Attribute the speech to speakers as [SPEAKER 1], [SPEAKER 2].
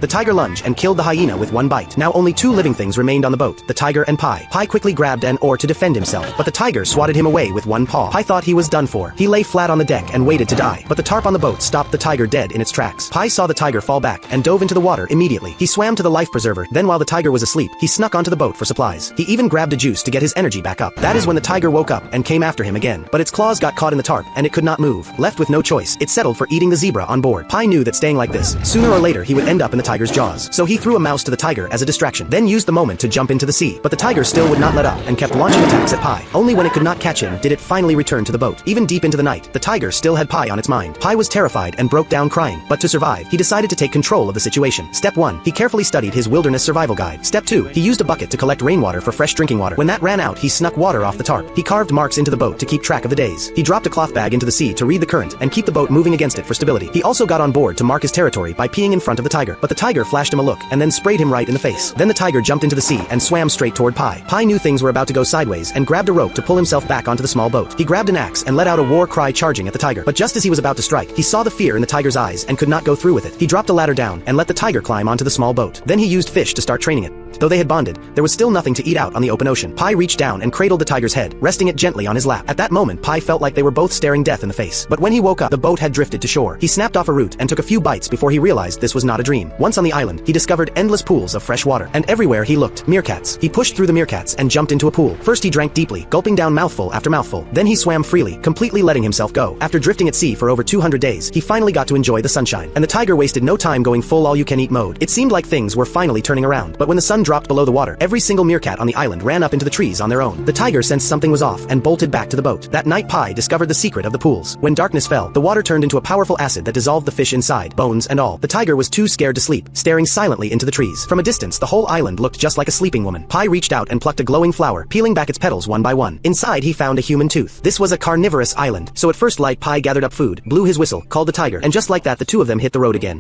[SPEAKER 1] The tiger lunged and killed the hyena with one bite. Now only two living things remained on the boat, the tiger and Pi. Pi quickly grabbed an oar to defend himself, but the tiger swatted him away with one paw. Pi thought he was done for. He lay flat on the deck and waited to die, but the tarp on the boat stopped the tiger dead in its tracks. Pi saw the tiger fall back and dove into the water immediately. He swam to the life preserver, then while the tiger was asleep, he snuck onto the boat for supplies. He even grabbed a juice to get his energy back up. That is when the tiger woke up and came after him again, but its claws got caught in the tarp and it could not move. Left with no choice, it settled for eating the zebra on board. Pi knew that staying like this, sooner or later he would end up in the tiger's jaws, so he threw a mouse to the tiger as a distraction, then used the moment to jump into the sea. But the tiger still would not let up and kept launching attacks at Pi. Only when it could not catch him did it finally return to the boat. Even deep into the night, the tiger still had Pi on its mind. Pi was terrified and broke down crying, but to survive, he decided to take control of the situation. Step 1. He carefully studied his wilderness survival guide. Step 2. He used a bucket to collect rainwater for fresh drinking water. When that ran out, he snuck water off the tarp. He carved marks into the boat to keep track of the days. He dropped a cloth bag into the sea to read the current and keep the boat moving against it for stability. He also got on board to mark his territory by peeing in front of the tiger, but the tiger flashed him a look and then sprayed him right in the face. Then the tiger jumped into the sea and swam straight toward Pi. Pi knew things were about to go sideways and grabbed a rope to pull himself back onto the small boat. He grabbed an axe and let out a war cry charging at the tiger, but just as he was about to strike, he saw the fear in the tiger's eyes and could not go through with it. He dropped a ladder down and let the tiger climb onto the small boat. Then he used fish to start training it. Though they had bonded, there was still nothing to eat out on the open ocean. Pi reached down and cradled the tiger's head, resting it gently on his lap. At that moment, Pi felt like they were both staring death in the face. But when he woke up, the boat had drifted to shore. He snapped off a root and took a few bites before he realized this was not a dream. Once on the island, he discovered endless pools of fresh water, and everywhere he looked, meerkats. He pushed through the meerkats and jumped into a pool. First he drank deeply, gulping down mouthful after mouthful. Then he swam freely, completely letting himself go. After drifting at sea for over 200 days, he finally got to enjoy the sunshine, and the tiger wasted no time going full all-you-can-eat mode. It seemed like things were finally turning around, but when the sun dropped below the water, every single meerkat on the island ran up into the trees on their own. The tiger sensed something was off and bolted back to the boat. That night Pi discovered the secret of the pools. When darkness fell, the water turned into a powerful acid that dissolved the fish inside, bones and all. The tiger was too scared to sleep, staring silently into the trees. From a distance, the whole island looked just like a sleeping woman. Pi reached out and plucked a glowing flower, peeling back its petals one by one. Inside he found a human tooth. This was a carnivorous island, so at first light Pi gathered up food, blew his whistle, called the tiger, and just like that the two of them hit the road again.